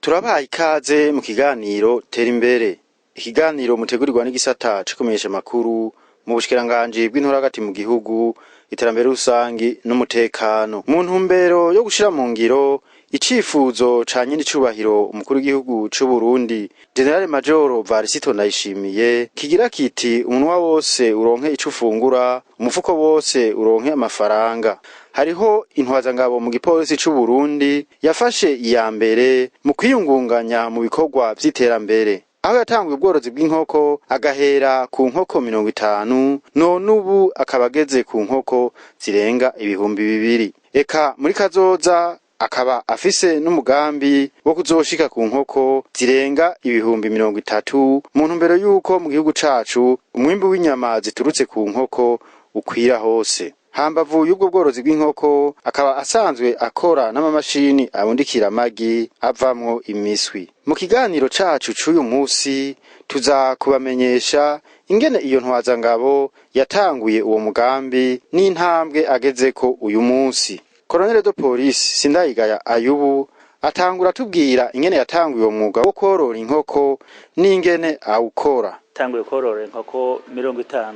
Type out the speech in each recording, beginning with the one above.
Turabaha ikaze mu kiganiro tera imbere. Ikiganiro mutegurirwa n'igisata cyo kumenyesha makuru mu bushikiranganje bw'intora hagati mu gihugu, iterambere rusangi n'umutekano. Mu ntumbero yo gushira mu ngiro icifuzo ca nyine icubahiro umukuru w'igihugu c'u Burundi, General Major Varisito Ndayishimiye, kigira kiti umunwa wose uronke ico ufungura, umufuko wose uronke amafaranga. Hariho intwazangabo mu gipolisi c'u Burundi yafashe iya mbere mu kwiyungunganya mu bikorwa vy'iterambere, aho yatanguye ubworozi bw'inkoko agahera ku nkoko 50, none ubu akaba ageze ku nkoko zirenga 2,000. Eka muri kazoza akaba afise n'umugambi wo kuzoshika ku nkoko zirenga 30,000 mu ntumbero yuko mu gihugu cacu umwimbu w'inyama ziturutse ku nkoko ukwira hose. Hambavu y'ubwo bworozi bw'inkoko akaba asanzwe akora n'amamashini abundikira amagi avamwo imiswi. Mu kiganiro cacu c'uyu musi tuza kubamenyesha ingene iyo ntwazangabo yatanguye uwo mugambi n'intambwe agezeko uyu musi. Colonel de Police Sindayigaya Ayubu atangura tubwira ingene yatanguye uwo mwuga wo kworora inkoko n'ingene awukora. Tanguye kworora inkoko 50,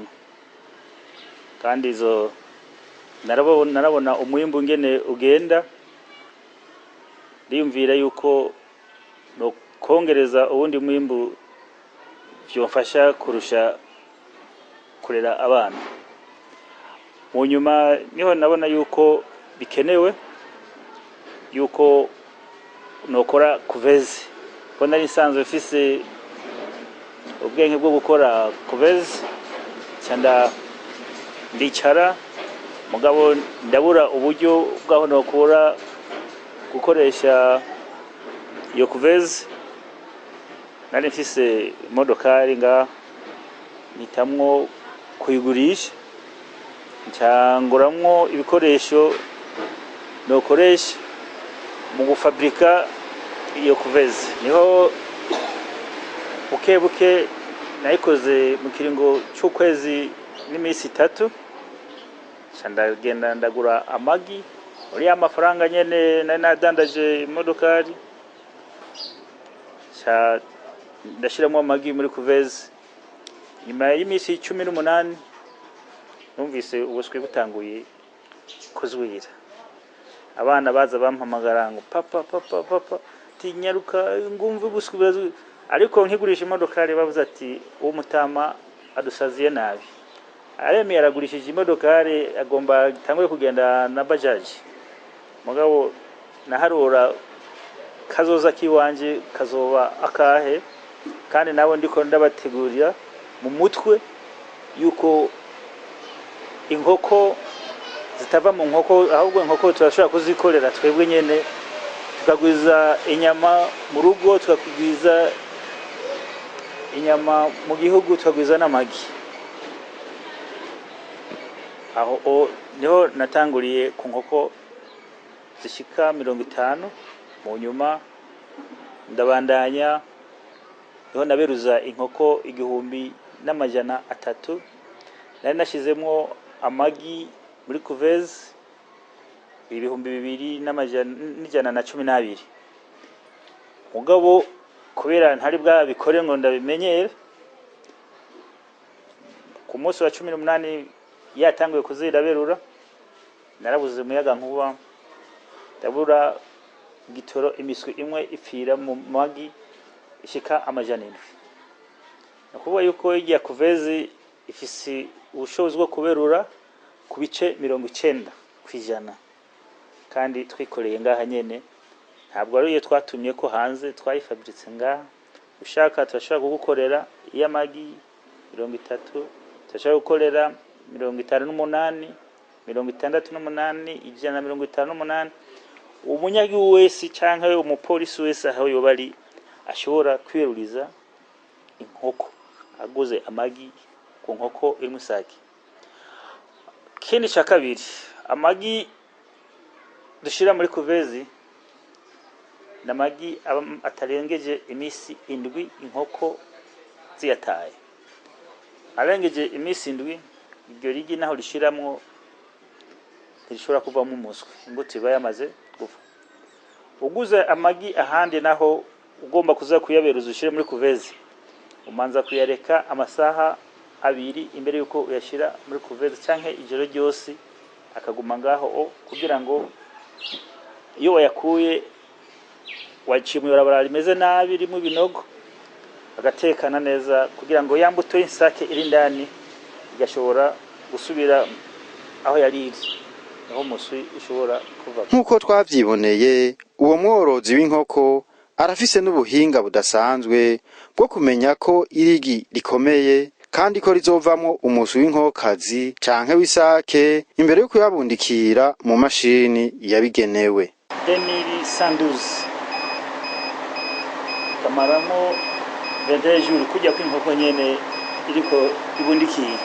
kandi izo narabona umwimbu ngene ugenda, ndiyumvira yuko no kongereza ubundi mwimbu vyomfasha kurusha kurera abana. Mu nyuma niho nabona yuko bikenewe yuko nokora kuvezi, ko nari nsanzwe mfise ubwenge bwo gukora kuvezi, cyanda ndicara mugabo ndabura uburyo bwaho nokora gukoresha iyo kuvezi. Nari mfise imodokari nga nitamwo kuyigurisha, ncanguramwo ibikoresho nokoresha mu gufabrika iyo kuvezi. Niho buke nayikoze mu kiringo c'ukwezi n'imisi 3, ndagenda ndagura amagi uri amafaranga nyene nadandaje imodokari, ndashiramo amagi muri kuvezi. Nyuma y'imisi 18 numvise ubuswe butanguye kuzwira. Abana baza bampamagara ngo papa tinyaruka ngumva ubuswe burazwira, ariko nkigurisha imodokari bavuze ati uwo mutama adusaziye nabi. Areme yaragurishije imodokari agomba tanguye kugenda na bajaji, mugabo naharura kazoza kiwanje kazoba akahe, kandi nabo ndiko ndabategurira mu mutwe yuko inkoko zitava mu nkoko, ahubwo inkoko turashobora kuzikorera twebwe nyene, tukagwiza inyama mu rugo, tukagwiza inyama mu gihugu, tukagwiza n'amagi. Aho niho natanguriye ku nkoko zishika 50. Mu nyuma ndabandanya, niho naberuza inkoko 1,300. Nari nashizemwo amagi muri kuvezi 2,112. Mugabo kubera ntari bwa bikore ngo ndabimenyere, ku munsi wa 18 yatanguye kuziraberura, narabuze umuyaga nkuba, ndabura gitoro imiswi imwe ipfira mu magi ishika 700. Nakuvuga yuko igiye kuvezi ifisi ubushobozi bwo kuberura ku bice 90%, kandi twikoreye ngaha nyene. Ntabwo ari iyo twatumye ko hanze, twayifabrice ngaha. Ushaka turashobora kugukorera iy'amagi 30, turashobora gukorera 58, 68, 158. Umunyagi wese canke umupolisi wese aho yobari ashobora kwiruriza inkoko. aguze amagi ku nkoko iri mu isake. Kindi cya kabiri, amagi dushira muri kuvezi n'amagi atarengeje iminsi 7 inkoko ziyataye. Arengeje iminsi 7 iryo rigi naho rishiramwo rishobora kuvamo umuswe, imbuto iba yamaze gupfa. Uguze amagi ahandi naho ugomba kuza kuyaberuza ushire muri kuvezi, umanza kuyareka amasaha 2 imbere yuko uyashira muri kuvezi canke ijoro ryose akaguma ngaho kugira ngo iyo wayakuye wacimura barara rimeze nabi rimwe ibinogo agatekana neza kugira ngo yambuto y'insake iri ndani igashobora gusubira aho yariri aho muswi ishobora kuva. Nkuko twavyiboneye uwo mworozi w'inkoko arafise n'ubuhinga budasanzwe bwo kumenya ko irigi rikomeye kandi ko rizovamwo umuswi w'inkokazi canke w'isake imbere yo kuyabundikira mu mashini yabigenewe. 2012 kamaramo 21 jours kujya kw'inkoko nyene iriko ibundikiye.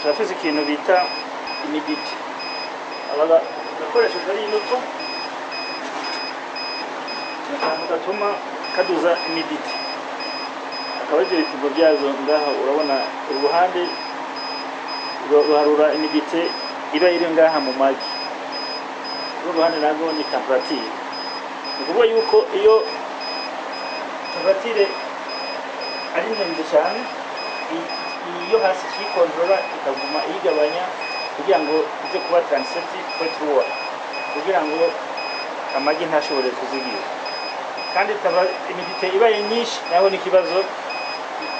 Turafise ikintu bita imiditi abaga gakoresho kari inoto n'akantu gatuma kaduza imiditi, akaba ivyo bipimo byazo ngaha urabona uruhande ruharura imidite iba iri ngaha mu magi, uruhande nago ni temperature. Ukuvuga yuko iyo temperature ari ndende cyane iyo hasi kikontrola ikaguma igabanya kugira ngo ize kuba 37.3 kugira ngo amagi ntashobore kuzigira. Kandi imidite ibaye nyinshi naho ni kibazo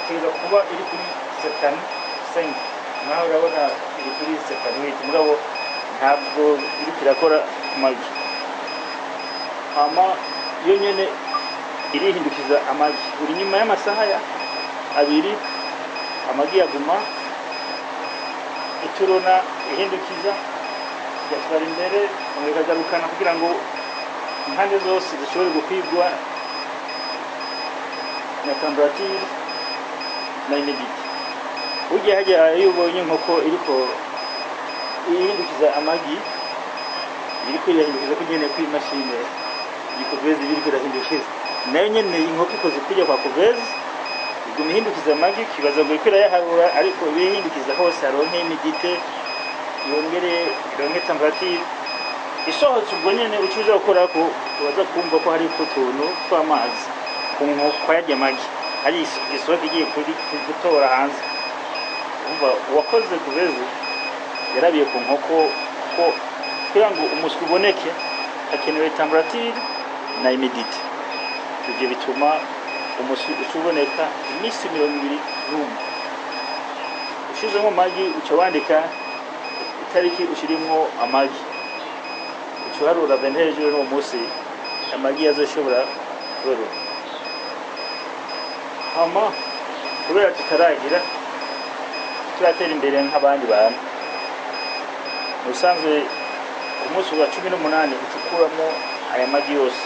kiza kuba iri kuri 75 naho urabona iri kuri 78 mugabo ntabwo iri kirakora amagi. Iyo nyene irihindukiza amagi buri nyuma y'amasaha 2 amagi yaguma iturona ihindukiza igatwara imbere igagarukana kugira ngo impande zose zishobore gukwigwa na temperature na imidite. Ugiye hajya iyo ubonye inkoko iriko ihindukiza amagi iriko irahindukiza kugene ku imashine ikuvezi biriko irahindukiza nayo nyene inkoko ikoze kujya kwa kuvezi iguma ihindukiza amagi kibaza ngo iriko irayaharura ariko ibihindukiza hose haronke imidite yongere ironke temperature isohotse ubwo nyene ucuza gukora ko waza kumva ko hari utuntu tw'amazi ku nkoko yarya amagi ari isohoka igiye kuri gutora hanze. Umva wakoze kuvezi yarabiye ku nkoko ko kugira ngo umuswi uboneke hakenewe temperature na imidite. Ibyo bituma umuswi uboneka iminsi 21. Ushizemo amagi uca wandika itariki ushirimo amagi, uharura hejuru no munsi amagi azoshobora kworora. Kubera tutaragira turatera imbere nk'abandi bantu, usanzwe ku munsi wa 18 ucukuramo aya magi yose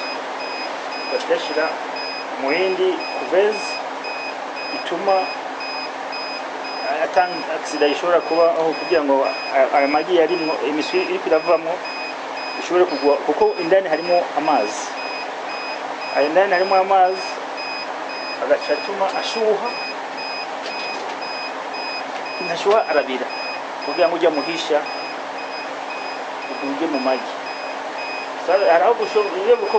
ugashira mu yindi kuvezi ituma accident ishobora kuba aho kugira ngo aya magi yarimo imiswi iri kiravamo ishobore kugwa kuko indani harimo amazi. Indani harimo amazi agacatuma ashuha nashuha arabira kugira ngo ujya muhisha uje mu magi. Araho gushobora uko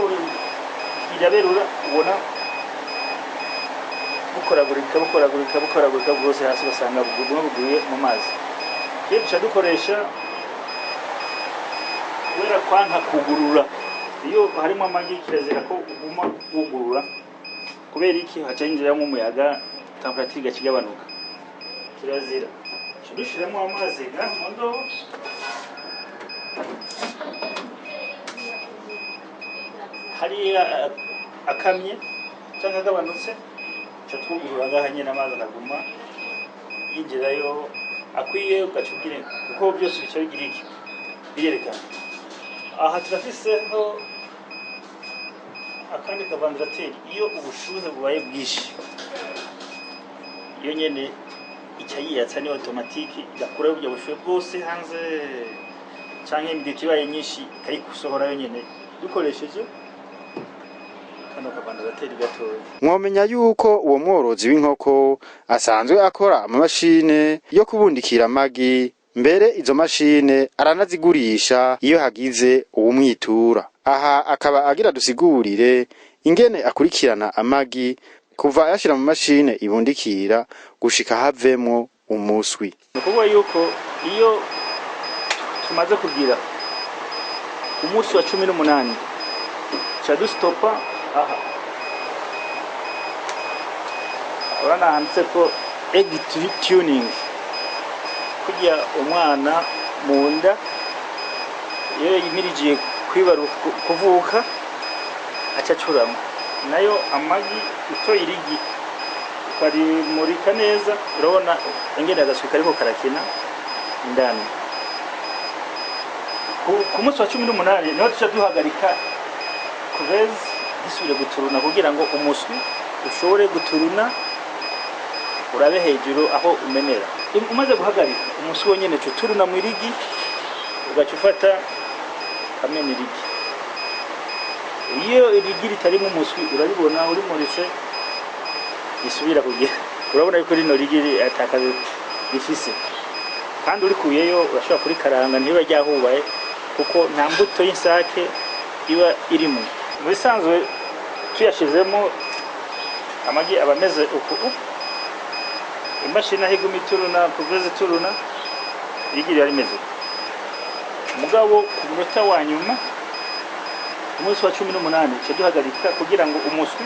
iraberura ubona bukoragurika bwose hasi basanga buguye mu mazi. Iyo duca dukoresha kubera kwanka kugurura, iyo harimo amagi kirazira ko uguma ugurura kubera iki hacengeramo umuyaga temperature gakigabanuka kirazira. Dushiramo amazi gahondo hari akamye cyangwa agabanutse cyo twugurura gahanye n'amazi akaguma yinjirayo akwiye ugacukire kuko byose bice bigira iki birerekana. Aha turafiseho akandi kavandarateri iyo ubushuhe bubaye bwishi iyo nyene ica yiyatsa ni automatique igakura buryo bushuye bwose hanze canke imiditi ibaye nyinshi ikayikusohora yo nyene dukoresheje kano kavandarateri gatoya. Mwomenya yuko uwo mworozi w'inkoko asanzwe akora amamashine yo kubundikira amagi, mbere izo mashine aranazigurisha iyo hagize uwumwitura. Aha akaba agira dusigurire ingene akurikirana amagi kuva yashira mu mashine ibundikira gushika havemwo umuswi. Nukuvuga yuko iyo tumaze kugira umunsi wa 18 cha dustopa aha urana handitse ko egg tuning kugira umwana munda iyo yimirigiye kwibaruka kuvuka acacurama nayo amagi ito irigi kwari murika neza urabona ingene agaswika ariko karakina indani ku munsi wa 18 niho tuca duhagarika kuvezi gisubire guturuna kugira ngo umuswi ushobore guturuna urabe hejuru aho umenera. Umaze guhagarika umuswi wonyene cuturuna mu irigi ugacufata kamena irigi. Iyo irigi ritarimo umuswi urabibona uri muritse gisubira kugira urabona yuko rino rigi atakaze rifise kandi uri kuyeyo urashobora kuri karanga ntiba ryahubaye kuko nta mbuto y'insake iba irimo. Muri sanzwe tuyashizemo amagi abameze uku imashini ahiguma ituruna kuveze turuna rigiri yarimeze mugabo ku munota wa nyuma umunsi wa 18 cyo duhagarika kugira ngo umuswi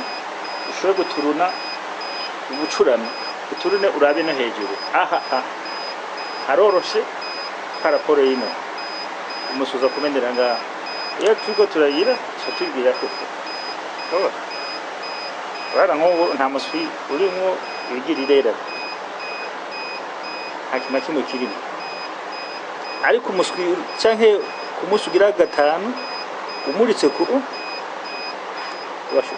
ushobore guturuna ubucurame uturune urabe no hejuru aha haroroshe paraporo yino umusuza kumenera nga iyo turiko turagira cyatubwira ko bara ngo nta muswi urimo ibigiri rera hakima kimwe kirimo ariko umuswi canke kumusugira gatanu umuritse ku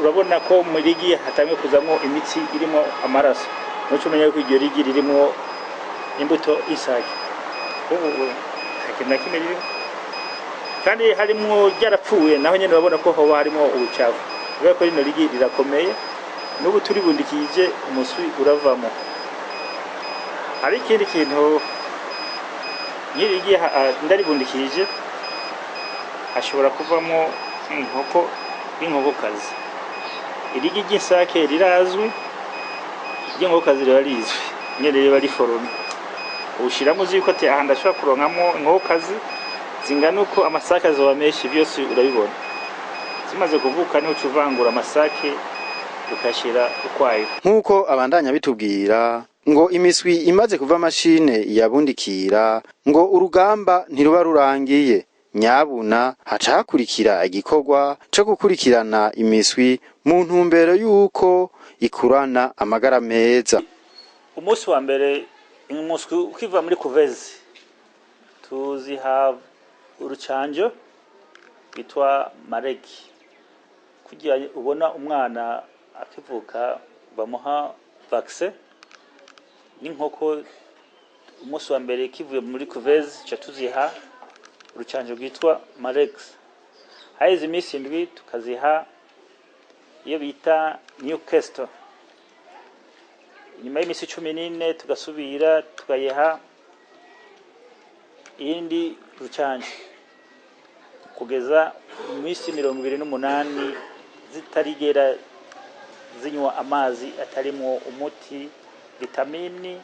urabona ko muri gi hatamwe kuzamo imitsi irimo amaraso no menya ko iryo rigi ririmo imbuto isaki ubu hakina kimwe riri kandi harimo ryarapfuye naho nyene urabona ko hoba harimo ubucafu ubwo ko rino rigi rirakomeye n'ubu turi bundikije umuswi uravamo. Hari ikindi kintu nyirigi ndari bundikije ashobora kuvamo inkokokazi. Irigi ry'insake rirazwi ry'inkokokazi rirarizwi nyene riba riforomye ushiramo ziko ati aha ndashobora kuronkamo inkokokazi zingana uko amasake azoba menshi byose urabibona zimaze kuvuka niho cuvangura amasake ukashira ukwayo. Nkuko abandanya bitubwira ngo imiswi imaze kuva mashine yabundikira ngo urugamba ntiruba rurangiye nyabuna hacakurikira igikorwa cyo gukurikirana imiswi mu ntumbero yuko ikurana amagara meza. Umunsi wa mbere umuswi ukiva muri kuvezi tuziha urucanjo bitwa maregi kugira ubona umwana akivuka bamuha vaccine n'inkoko. Umunsi wa mbere kivuye muri kuvezi cha tuziha urucanjo rwitwa Marex. Haize imisi ndwi tukaziha iyo bita Newcastle. Nyuma y'imisi 14 tugasubira tukayiha indi rucanjo kugeza imisi 28 zitarigera zinywa amazi atarimo umuti, vitamini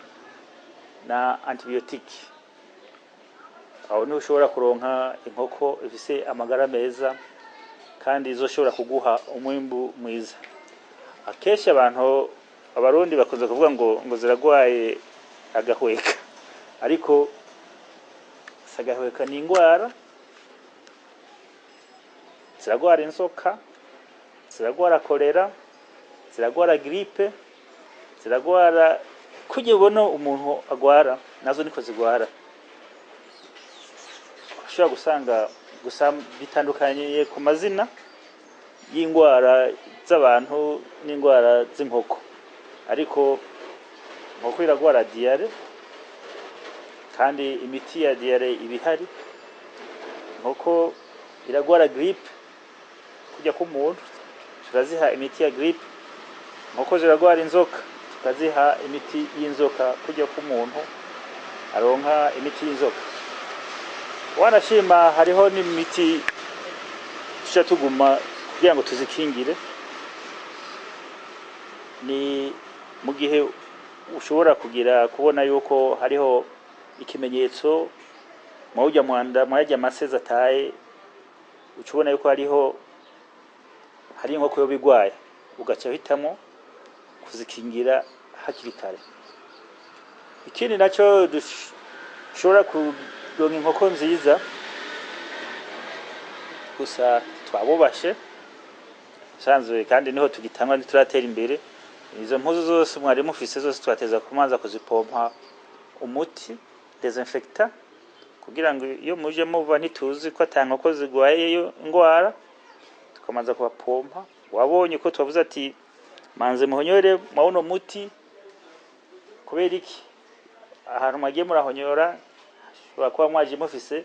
na antibiotiki. Aho ni ushobora kuronka inkoko ifise amagara meza kandi izoshobora kuguha umwimbu mwiza. Akesha abantu abarundi bakoze kuvuga ngo ziragwaye agahweka ariko sagahweka ni ingwara ziragwara inzoka, ziragwara kolera, ziragwara gripe, ziragwara kuje ubona umuntu agwara nazo niko zigwara. Ushobora gusanga gusa bitandukanye ku mazina y'ingwara z'abantu n'ingwara z'inkoko ariko inkoko iragwara diare kandi imiti ya diare ibihari. Inkoko iragwara grippe kujya ku muntu turaziha imiti ya grippe. Inkoko ziragwara inzoka tukaziha imiti y'inzoka kujya ku muntu aronka imiti y'inzoka. Wanashima hariho n'imiti tuca tuguma kugira ngo tuzikingire. Ni mu gihe ushobora kubona yuko hariho ikimenyetso mwujya mwanda mwajya maseza taye, ucubona yuko hari inkoko yo bigwaye, ugaca hitamo kuzikingira hakiri kare. Ikindi naco dushobora kuronka inkoko nziza gusa twabubashe sanzwe, kandi niho tugitangwa ntituratera imbere. Izo mpuzu zose mwari mufise zose twateza kumanza kuzipompa umuti desinfectant kugira ngo iyo muje muva ntituzi ko atankoko zigwayeyo ingwara, tukamanza kubapompa. Wabonye ko twavuze ati manze muhonyore mawuno muti kubera iki ahantu mwagiye murahonyora bakuba mwaje mufise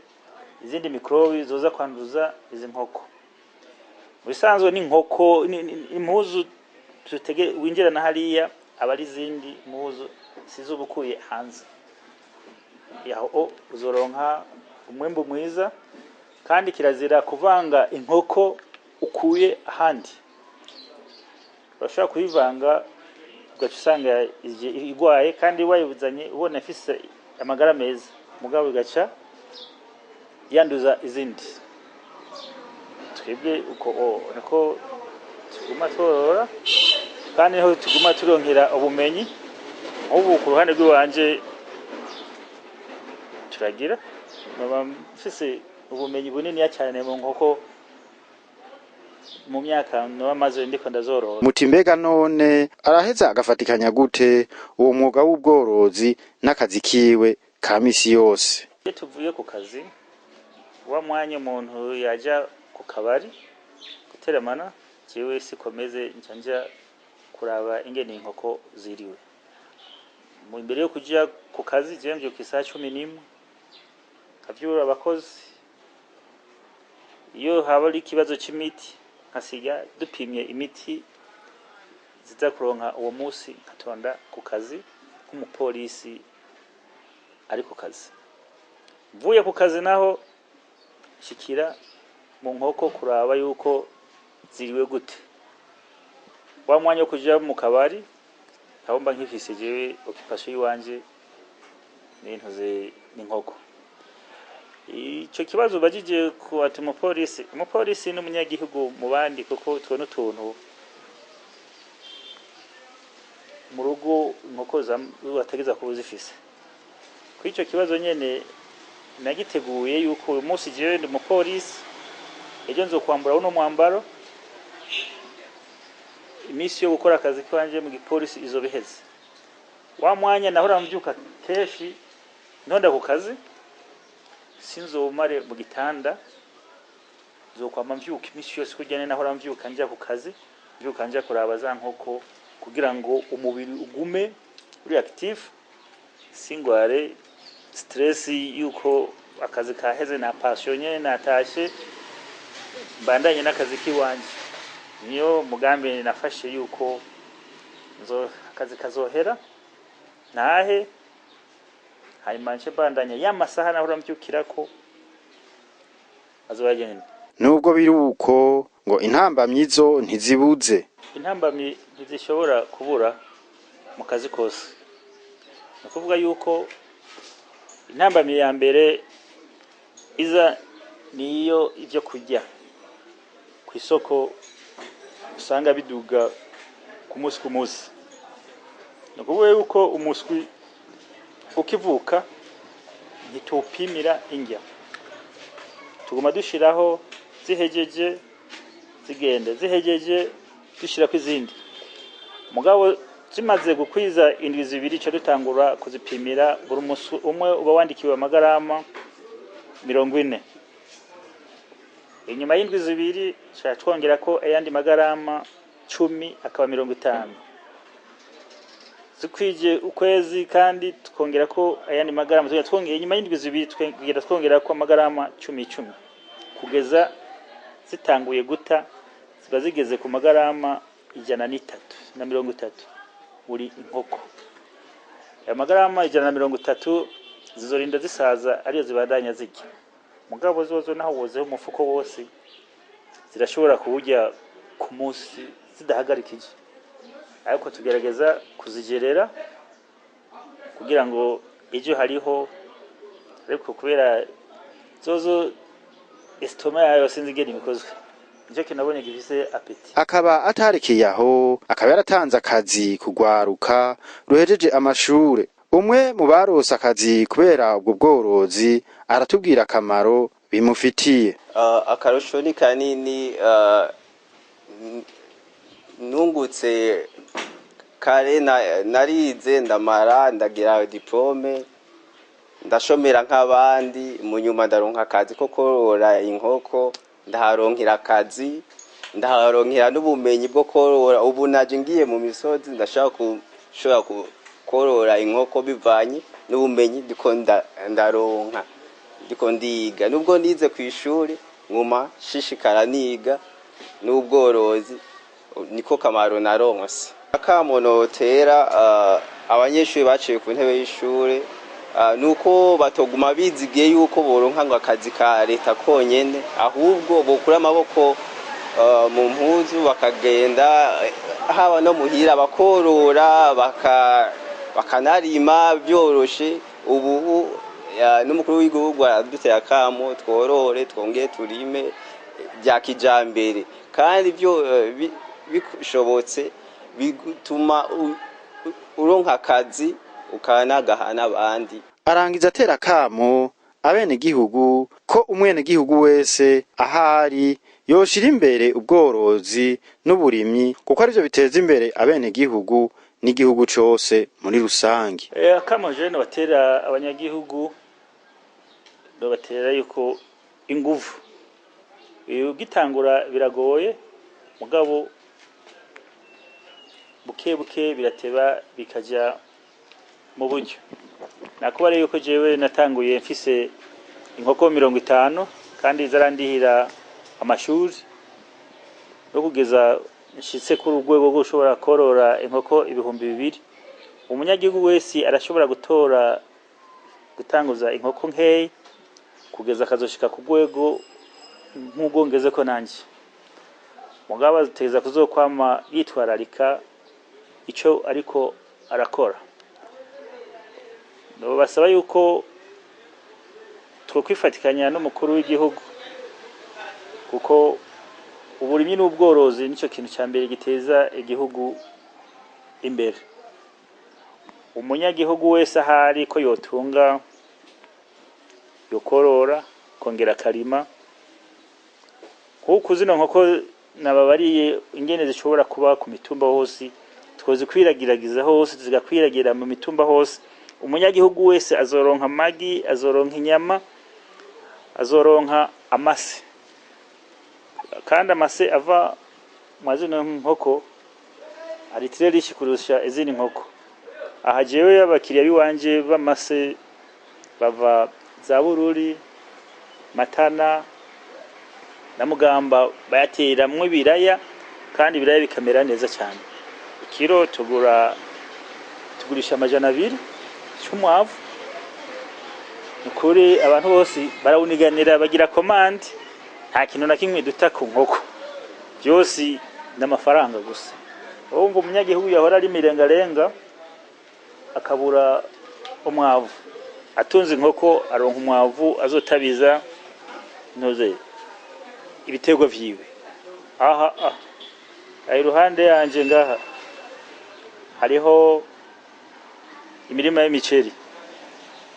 izindi mikrobi zoza kwanduza izi nkoko. Bisanzwe ni nkoko impuzu tutege winjira na hariya abari zindi impuzu sizubukuye hanze yaho uzoronka umwembo mwiza. Kandi kirazira kuvanga inkoko ukuye ahandi, urashobora kuyivanga ugaca usanga igwaye kandi wayibuzanye ubona afise amagara meza, mugabo igaca yanduza izindi. Twebwe uko niko tuguma tworora kandi niho tuguma turonkera ubumenyi. Ubu ku ruhande rw'iwanje turagira mfise ubumenyi bunini cyane mu nkoko mu myaka namaze ndiko ndazorora. Muti mbega none araheza agafatikanya gute uwo mwuga w'ubworozi n'akazi kiwe ka misi yose? Iyo tuvuye ku kazi wa mwanya umuntu yaja ku kabari guteramana, jewe sikomeze njanja kuraba ingene inkoko ziriwe. Mu imbere yo kuja ku kazi je mvye ku isaha 11 kavyura abakozi. Iyo haba ari ikibazo c'imiti nkasiga dupimye imiti ziza kuronka uwo musi, nkatonda ku kazi nk'umupolisi ari ku kazi. Mvuye ku kazi naho shikira mu nkoko kuraba yuko ziriwe gute. Wa mwanya wo kuja mu kabari abomba nkifise jewe occupation yiwanje n'intuze n'inkoko. Ico kibazo bagije ku ati umupolisi n'umunyagihugu mu bandi, kuko twe n'utuntu mu rugo inkoko bategeza kuba zifise. Kuri ico kibazo nyene nagiteguye yuko uyu munsi jewe ndi umupolisi, ejo nzokwambura uno mwambaro, imisi yo gukora akazi kwanje mu gipolisi izobiheze. Wa mwanya nahora mbyuka keshi ntonda ku kazi, sinzomare mu gitanda, zokwama mvyuka imisi yose kujyane nahora mvyuka njya ku kazi, mvyuka njya kuraba za nkoko kugira ngo umubiri ugume uri active, singware stress yuko akazi kaheze na passion nyene natashe mbandanye n'akazi kiwanje. Niyo mugambi nafashe yuko akazi kazohera nahe hanyuma nce bandanya y'amasaha nahora mbyukirako azobagenda. Nubwo biruko ngo intambamyi zo ntizibuze. Intambamyi ntizishobora kubura mu kazi kose. Nakuvuga yuko intambamyi ya mbere iza niyo ivyo kurya ku isoko usanga biduga ku munsi. Nakuvuga yuko umuswi ukivuka ntitupimira indya, tuguma dushiraho zihejeje zigende zihejeje dushira kwizindi. Mugabo zimaze gukwiza indwi zibiri cyo dutangura kuzipimira buri muswi umwe uba wandikiwe amagarama 40. Inyuma y'indwi zibiri twongera ko ayandi magarama 10 akaba 50. zikwije ukwezi kandi tukongera ko ayandi magarama twongera nyuma y'indwi zibiri twongera ko amagarama 10 kugeza zitanguye guta ziba zigeze ku magarama 130 buri inkoko. Amagarama 130 zizorinda zisaza ariyo zibandanya zirya. Mugabo zozo naho wozeho umufuko wose zirashobora kuburya ku munsi zidahagarikije. Ariko tugerageza kuzigerera kugira ngo ejo hariho, ariko kubera zozo estoma yayo sinzigera ibikozwe nicyo kinabonye gifise apeti. Akaba atarikiye aho, akaba yaratanze akazi kugwaruka ruhejeje amashure. Umwe mu baronse akazi kubera ubwo bworozi aratubwira akamaro bimufitiye. Akarusho ni kanini, nungutse kare narize ndamara ndagira diplome ndashomera nk'abandi, mu nyuma ndaronka akazi ko korora inkoko, ndaharonkera akazi, ndaharonkera n'ubumenyi bwo korora. Ubu naje ngiye mu misozi ndashobora korora inkoko bivanye n'ubumenyi ndiko ndaronka, ndiko ndiga. Nubwo nize ku ishuri nguma shishikara niga n'ubworozi, niko kamaro naronse. Akamonotera abanyeshuri baciye ku ntebe y'ishuri nuko batoguma bizigiye yuko boronka ngo akazi ka leta konyene, ahubwo bokura amaboko mu mpuzu bakagenda haba no muhira bakorora bakanarima byoroshe. Ubu n'umukuru w'igihugu araduteye akamo tworore twongeye turime bya kijambere, kandi byo bishobotse bituma uronka akazi ukanagaha n'abandi. Arangiza atera akamo abene gihugu ko umwene gihugu wese ahari yoshira imbere ubworozi n'uburimyi, kuko arivyo biteza imbere abene gihugu n'igihugu cose muri rusangi. Akamo jene batera abanyagihugu batera yuko inguvu ugitangura biragoye, mugabo buke birateba bikaja mu buryo. Nakubare yuko jewe natanguye mfise inkoko 50 kandi zarandihira amashuri no kugeza nshitse ku rugwego rwo gushobora korora inkoko 2000. Umunyagihugu wese arashobora gutanguza inkoko nkeyi kugeza akazoshika ku rwego nk'ubwo ngeze ko nanje. Mugabo aziteza kuzokwama yitwararika ico ariko arakora. No basaba yuko twokwifatikanya n'umukuru w'igihugu, kuko uburimyi n'ubworozi nico kintu cyambere giteza igihugu imbere. Umunyagihugu wese ahari ko yotunga yokorora kongera karima, kuko zino nkoko nababariye ingene zishobora kuba ku mitumba hose, twozi kwiragiragiza hose, zigakwiragira mu mitumba hose. Umunyagihugu wese azoronka amagi, azoronka inyama, azoronka amase, kandi amase ava mwazino nkoko aritire rishi kurusha izindi nkoko. Aha jewe abakiriya biwanje b'amase bava za Bururi, Matana na Mugamba, bayateramwe ibiraya kandi ibiraya bikamera neza cyane. Ikiro tugurisha 200 cy'umwavu. Ukuri abantu bose barawuniganira bagira command, nta kintu na kimwe duta ku nkoko, byose n'amafaranga gusa. Umva umunyagihugu yahora ari mirengarenga akabura umwavu, atunze inkoko aronka umwavu azotabiza noze ibitego vyiwe. Iruhande yanje ngaha hariho imirima y'imiceri,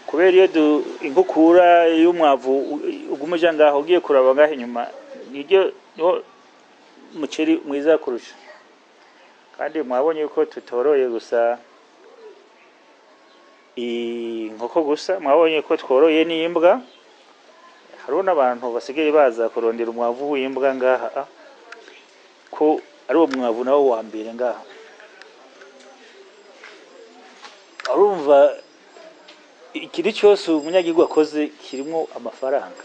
kubera iyo inkukura y'umwavu ugumuja ngaho ugiye kuraba ngaho inyuma niryo umuceri mwiza kurusha. Kandi mwabonye uko tutoroye gusa inkoko gusa, mwabonye ko tworoye n'imbwa. Hariho n'abantu basigaye baza kurondera umwavu w'imbwa ngaha, ko ari uwo mwavu nawo wa mbere ngaha. urumva ikintu cyose umunyagihugu akoze kirimo amafaranga.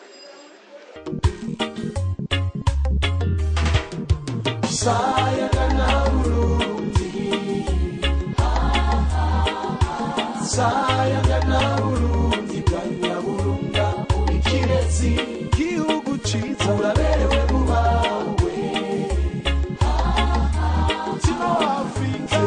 Igihugu ciza uraberewe mubawe Afrika,